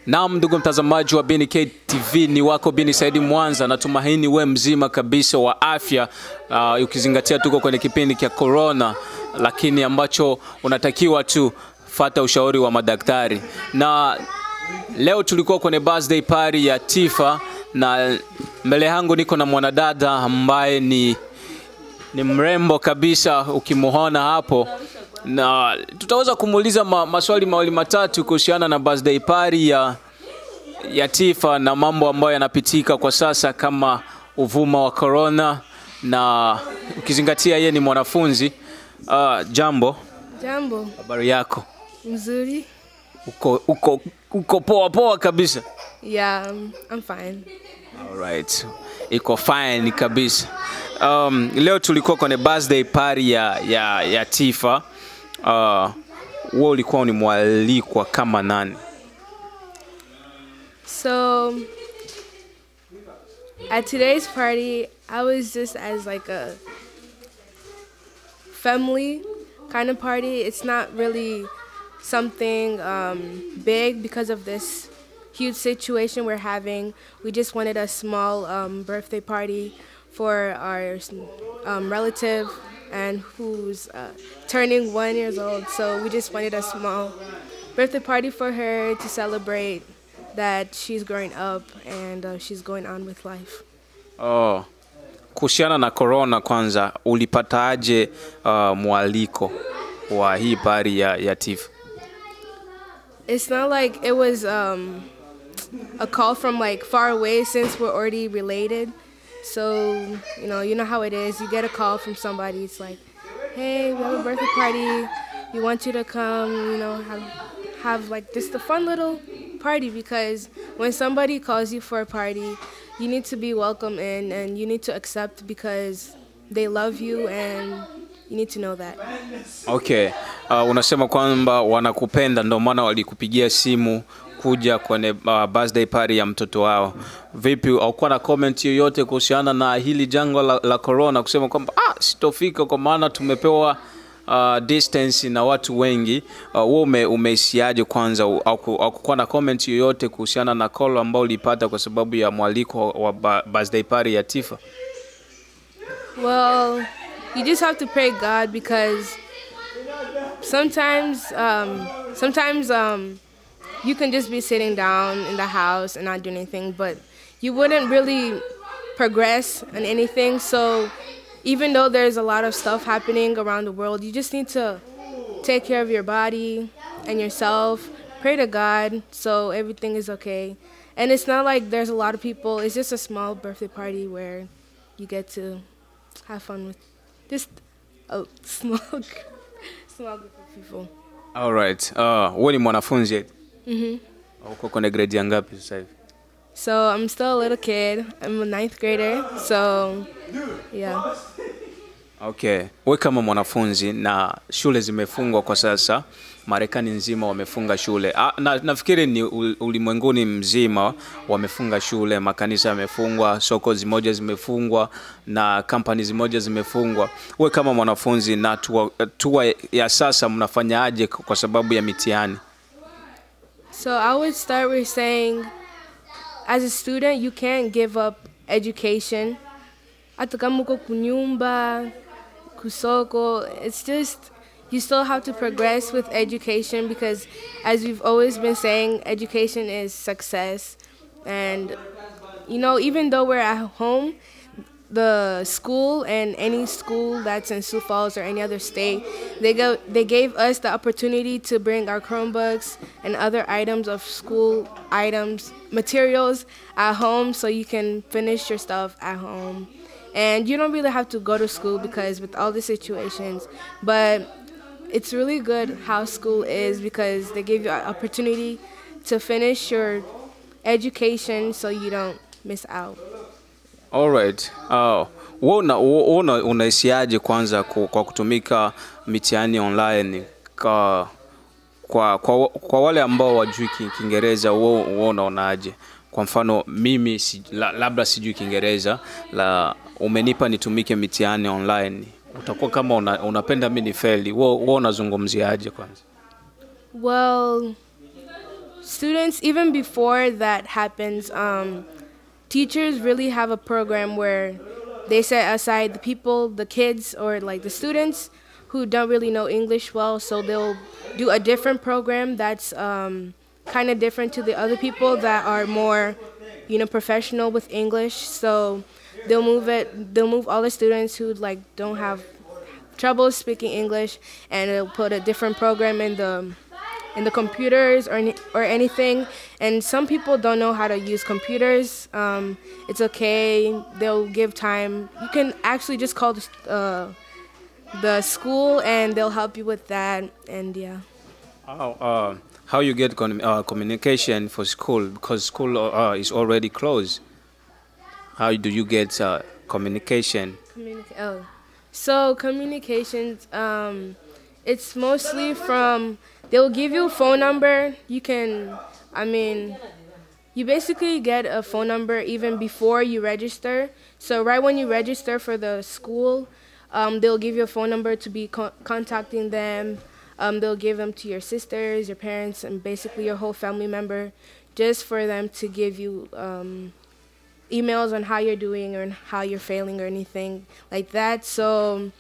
Naam, ndugu mtazamaji wa BNK TV, ni wako Bini Saidi Mwanza. Natumaini we mzima kabisa wa afya, ukizingatia tuko kwenye kipindi cha corona, lakini ambacho unatakiwa tu fuata ushauri wa madaktari. Na leo tulikuwa kwenye birthday party ya Tifa, na mbele yangu niko na mwanadada ambaye ni mrembo kabisa ukimuona hapo, na tutaweza kumuuliza maswali mawili matatu kuhusiana na birthday party ya Tifa na mambo ambayo yanapitika kwa sasa kama uvuma wa corona, na ukizingatia yeye ni mwanafunzi. Jambo. Jambo. Habari yako? Mzuri. Uko poa kabisa? Yeah, I'm fine. All right. Iko fine kabisa. Leo tulikuwa kwenye birthday party ya Tifa. Wewe ulikuwa ni mwalikwa kama nani? So at today's party, I was just as like a family kind of party. It's not really something big because of this huge situation we're having. We just wanted a small birthday party for our relative and who's turning 1 year old. So we just wanted a small birthday party for her to celebrate that she's growing up and she's going on with life. Kuhusiana na corona kwanza, ulipataje mwaliko wa hii party ya Tifa? It's not like it was a call from like far away, since we're already related. So, you know how it is. You get a call from somebody. It's like, hey, we have a birthday party. We want you to come, have like just a fun little party, because when somebody calls you for a party, you need to be welcome in and you need to accept, because they love you and you need to know that. Okay. Unasema kwamba wanakupenda ndio maana walikupigia simu kuja kwenye birthday party ya mtoto wao. Vipi, haukuwa na comment yoyote kuhusiana na hili janga la corona, kusema kwamba sitofika kwa maana tumepewa distance na watu wengi? Wewe umeisiaje kwanza? Haukuwa na comment yoyote kuhusiana na call ambao ulipata kwa sababu ya mwaliko wa birthday party ya Tifa? Well, you just have to pray God, because sometimes you can just be sitting down in the house and not do anything, but you wouldn't really progress in anything. So even though there's a lot of stuff happening around the world, you just need to take care of your body and yourself, pray to God so everything is okay. And it's not like there's a lot of people. It's just a small birthday party where you get to have fun with just a small group of people. All right. Wewe ni mwanafunzi? Uko kwenye grade ya ngapi sasa hivi? So I'm still a little kid. I'm a 9th grader. So yeah. Okay. Wewe kama mwanafunzi, na shule zimefungwa kwa sasa, Marekani nzima wamefunga shule. Nafikiri ni ulimwenguni mzima wamefunga shule, makanisa yamefungwa, soko zimoja zimefungwa na companies zimoja zimefungwa. Wewe kama mwanafunzi, na tuwa ya sasa mnafanyaje kwa sababu ya mitihani? So I would start with saying, as a student, you can't give up education. Hata kama uko kunyumba, kusoko, it's just, you still have to progress with education, because as we've always been saying, education is success. And, even though we're at home, the school and any school that's in Sioux Falls or any other state, they gave us the opportunity to bring our Chromebooks and other items of school materials at home, so you can finish your stuff at home. And you don't really have to go to school because with all the situations, but it's really good how school is, because they give you an opportunity to finish your education so you don't miss out. All right. Unaisiaje kwanza kwa kutumika mitihani online kwa wale ambao wajui Kiingereza? Wewe unaonaje? Kwa mfano mimi labda sijui Kiingereza, umenipa nitumike mitihani online, utakuwa kama unapenda mimi ni fail. Wewe unazungumziaje kwanza? Well, students, even before that happens, teachers really have a program where they set aside the people, the kids, or like the students who don't really know English well, so they'll do a different program that's kind of different to the other people that are more, professional with English. So they'll move all the students who like don't have trouble speaking English, and they'll put a different program in the computers or anything. And some people don't know how to use computers. It's okay. They'll give time. You can actually just call the school, and they'll help you with that. And yeah. How you get communication for school, because school is already closed? How do you get communication? So communications, it's mostly from, they'll give you a phone number. You basically get a phone number even before you register. So right when you register for the school, they'll give you a phone number to be contacting them. They'll give them to your sisters, your parents, and basically your whole family member, just for them to give you emails on how you're doing or how you're failing or anything like that. So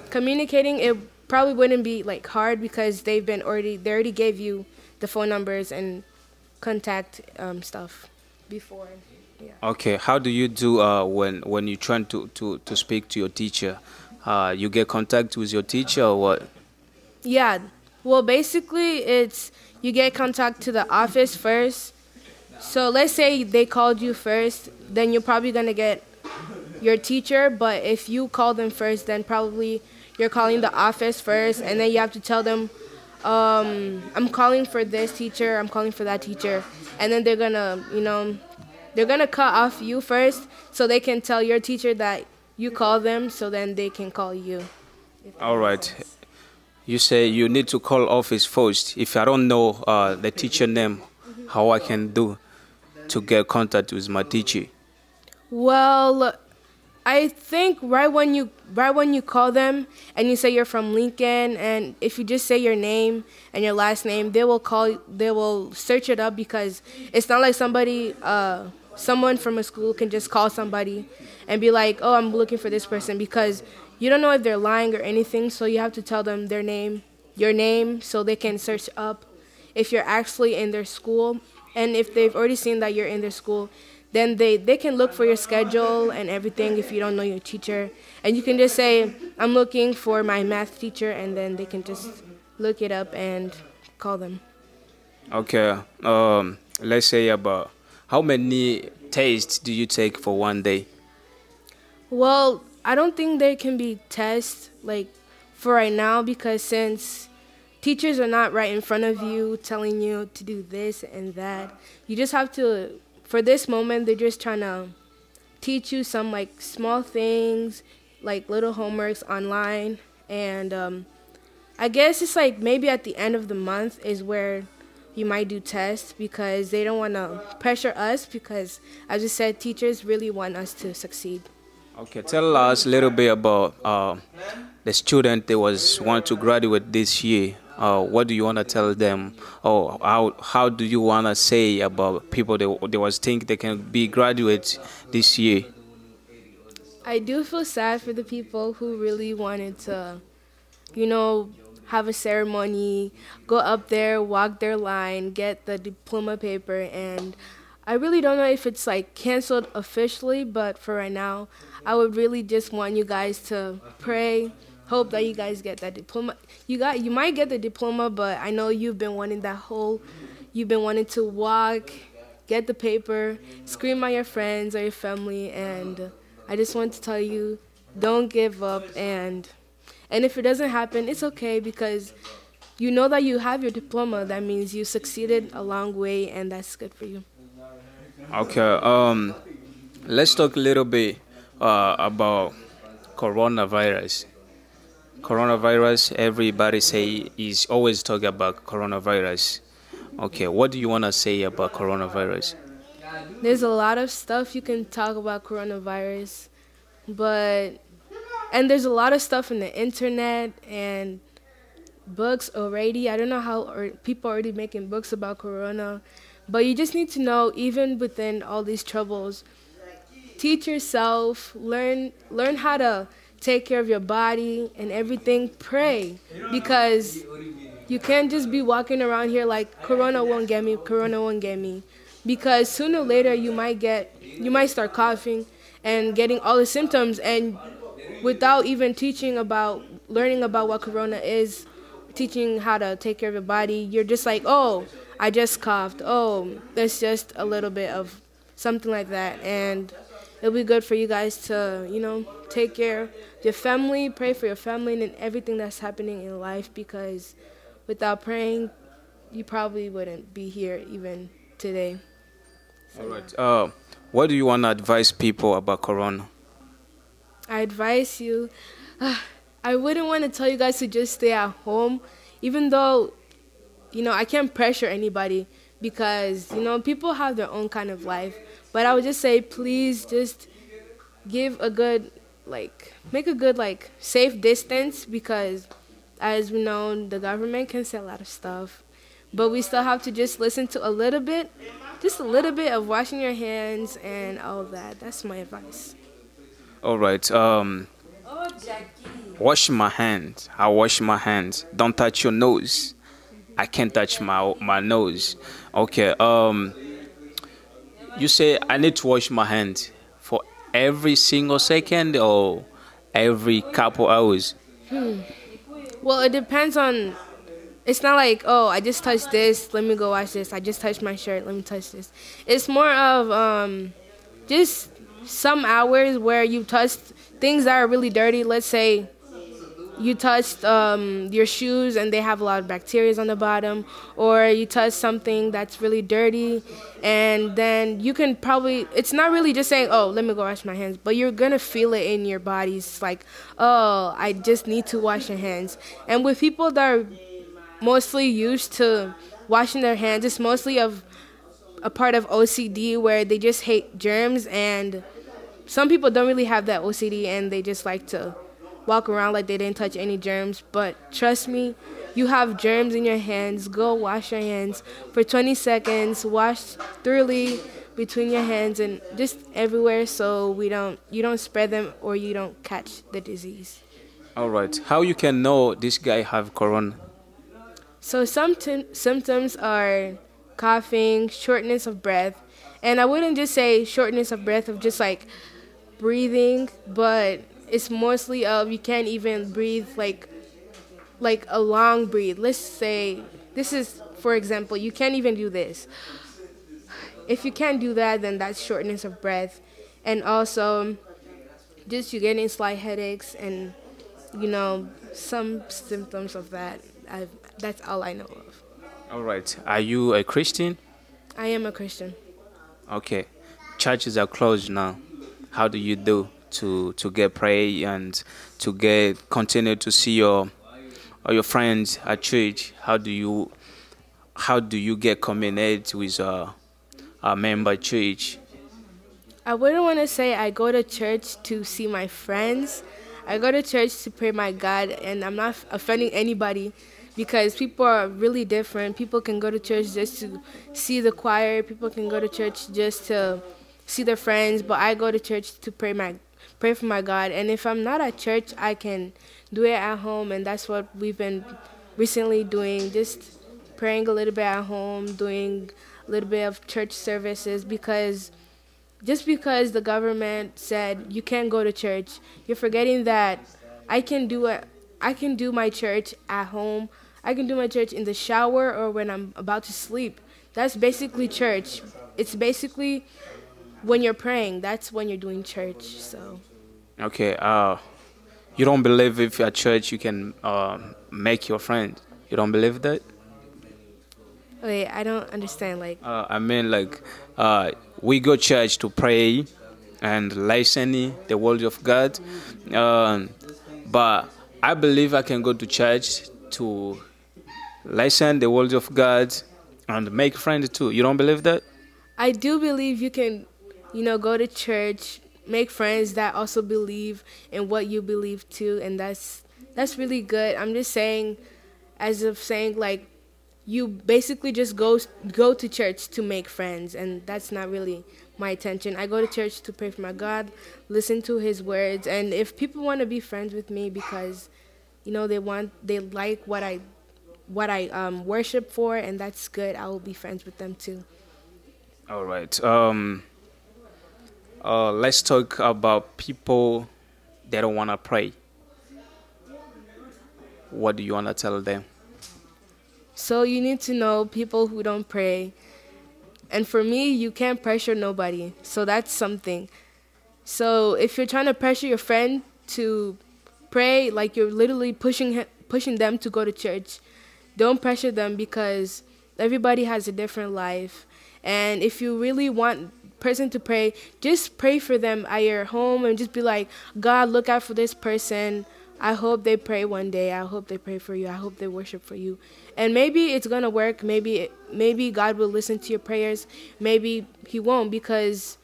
communicating, it probably wouldn't be like hard because they already gave you the phone numbers and contact stuff before. Yeah. Okay, how do you do when you're trying to speak to your teacher? You get contact with your teacher or what? Yeah, well, basically it's you get contact to the office first. So let's say they called you first, then you're probably going to get your teacher. But if you call them first, then probably you're calling the office first, and then you have to tell them, I'm calling for this teacher, I'm calling for that teacher. And then they're going to cut off you first so they can tell your teacher that you call them, so then they can call you. All right. You say you need to call office first. If I don't know the teacher name, how I can do to get contact with my teacher? Well, I think right when you call them and you say you're from Lincoln, and if you just say your name and your last name, they will search it up, because it's not like someone from a school can just call somebody and be like, oh, I'm looking for this person, because you don't know if they're lying or anything. So you have to tell them their name, your name, so they can search up if you're actually in their school. And if they've already seen that you're in their school, then they can look for your schedule and everything if you don't know your teacher. And you can just say, I'm looking for my math teacher, and then they can just look it up and call them. Okay. Let's say about how many tests do you take for one day? Well, I don't think there can be tests like for right now, because since teachers are not right in front of you telling you to do this and that, you just have to, for this moment, they're just trying to teach you some like small things, like little homeworks online. And I guess it's like maybe at the end of the month is where you might do tests, because they don't want to pressure us, because as I said, teachers really want us to succeed. Okay, tell us a little bit about the student that want to graduate this year. What do you want to tell them? Or how do you want to say about people that was think they can be graduates this year? I do feel sad for the people who really wanted to, have a ceremony, go up there, walk their line, get the diploma paper. And I really don't know if it's like canceled officially, but for right now, I would really just want you guys to pray, hope that you guys get that diploma. You might get the diploma, but I know you've been wanting to walk, get the paper, scream at your friends or your family, and I just want to tell you, don't give up. And if it doesn't happen, it's okay, because you know that you have your diploma. That means you succeeded a long way, and that's good for you. Okay, let's talk a little bit about coronavirus. Coronavirus, everybody say is always talking about coronavirus. Okay, what do you want to say about coronavirus? There's a lot of stuff you can talk about coronavirus, and there's a lot of stuff in the internet, and books already. I don't know how people are already making books about Corona, but you just need to know, even within all these troubles, teach yourself, learn how to take care of your body and everything. Pray, because you can't just be walking around here like Corona won't get me, Corona won't get me, because sooner or later you might start coughing and getting all the symptoms, and without even learning about what Corona is, teaching how to take care of your body, you're just like, oh, I just coughed. Oh, that's just a little bit of something like that. And it'll be good for you guys to, take care of your family, pray for your family and everything that's happening in life, because without praying, you probably wouldn't be here even today. So, all right. What do you want to advise people about Corona? I advise you, I wouldn't want to tell you guys to just stay at home, even though, I can't pressure anybody, because, people have their own kind of life. But I would just say, please just make a good, safe distance, because as we know, the government can say a lot of stuff. But we still have to just listen to a little bit of washing your hands and all of that. That's my advice. All right. Wash my hands. I wash my hands. Don't touch your nose. I can't touch my nose. Okay. You say I need to wash my hands for every single second or every couple hours? Well, it depends on. It's not like, oh, I just touched this, let me go wash this. I just touched my shirt, let me touch this. It's more of just some hours where you touched things that are really dirty. Let's say you touched your shoes and they have a lot of bacteria on the bottom, or you touched something that's really dirty, and then you can probably, it's not really just saying, oh, let me go wash my hands, but you're going to feel it in your body. It's like, oh, I just need to wash your hands. And with people that are mostly used to washing their hands, it's mostly of a part of OCD where they just hate germs, and some people don't really have that OCD and they just like to walk around like they didn't touch any germs. But trust me, you have germs in your hands. Go wash your hands for 20 seconds. Wash thoroughly between your hands and just everywhere, so you don't spread them or you don't catch the disease. All right. How you can know this guy have Corona? So some symptoms are coughing, shortness of breath, and I wouldn't just say shortness of breath of just like breathing, but it's mostly of you can't even breathe like a long breathe. Let's say this is, for example, you can't even do this. If you can't do that, then that's shortness of breath. And also just you getting slight headaches and some symptoms of that. That's all I know of. All right. Are you a Christian? I am a Christian. Okay. Churches are closed now. How do you do to get pray and to continue to see your friends at church? How do you get communicate with a member church? I wouldn't want to say I go to church to see my friends. I go to church to pray my God, and I'm not offending anybody, because people are really different. People can go to church just to see the choir. People can go to church just to see their friends. But I go to church to pray for my God. And if I'm not at church, I can do it at home. And that's what we've been recently doing, just praying a little bit at home, doing a little bit of church services, because just because the government said you can't go to church, you're forgetting that I can do my church at home. I can do my church in the shower or when I'm about to sleep. That's basically church. It's basically when you're praying. That's when you're doing church. So. Okay. You don't believe if at church you can make your friend? You don't believe that? Wait, I don't understand. We go church to pray and listen the word of God, but I believe I can go to church to listen the word of God and make friends too. You don't believe that? I do believe you can, go to church, make friends that also believe in what you believe too, and that's really good. I'm just saying, as of saying like you basically just go to church to make friends, and that's not really my intention. I go to church to pray for my God, listen to His words, and if people want to be friends with me because, you know, they like what I worship for, and that's good, I will be friends with them too. All right. Let's talk about people that don't want to pray. What do you want to tell them? So you need to know people who don't pray. And for me, you can't pressure nobody. So that's something. So if you're trying to pressure your friend to pray, like you're literally pushing them to go to church, don't pressure them because everybody has a different life. And if you really want person to pray, just pray for them at your home and just be like, God, look out for this person. I hope they pray one day. I hope they pray for you. I hope they worship for you. And maybe it's going to work. Maybe God will listen to your prayers. Maybe He won't, because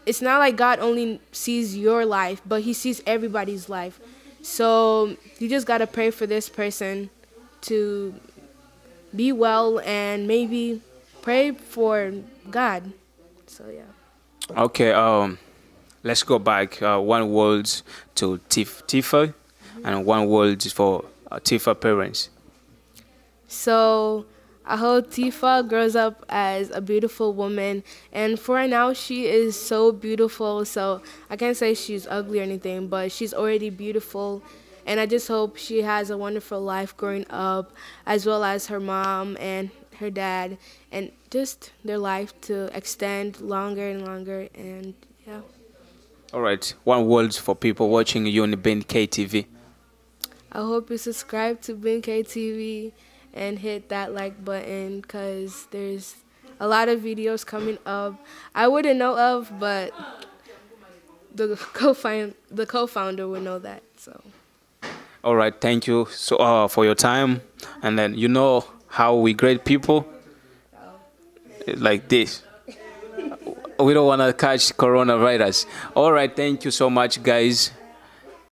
it's not like God only sees your life, but He sees everybody's life. So you just got to pray for this person to be well and maybe pray for God. So, yeah. Okay, let's go back. One word to Tifa and one word for Tifa parents. So I hope Tifa grows up as a beautiful woman. And for right now, she is so beautiful. So I can't say she's ugly or anything, but she's already beautiful. And I just hope she has a wonderful life growing up, as well as her mom and her dad, and just their life to extend longer and longer. And yeah. All right. One word for people watching you on BNK TV. I hope you subscribe to BNK TV and hit that like button, because there's a lot of videos coming up I wouldn't know of, but the co-founder would know that. So. All right. Thank you for your time. And then you know how we grade people like this. We don't want to catch coronavirus. All right. Thank you so much, guys.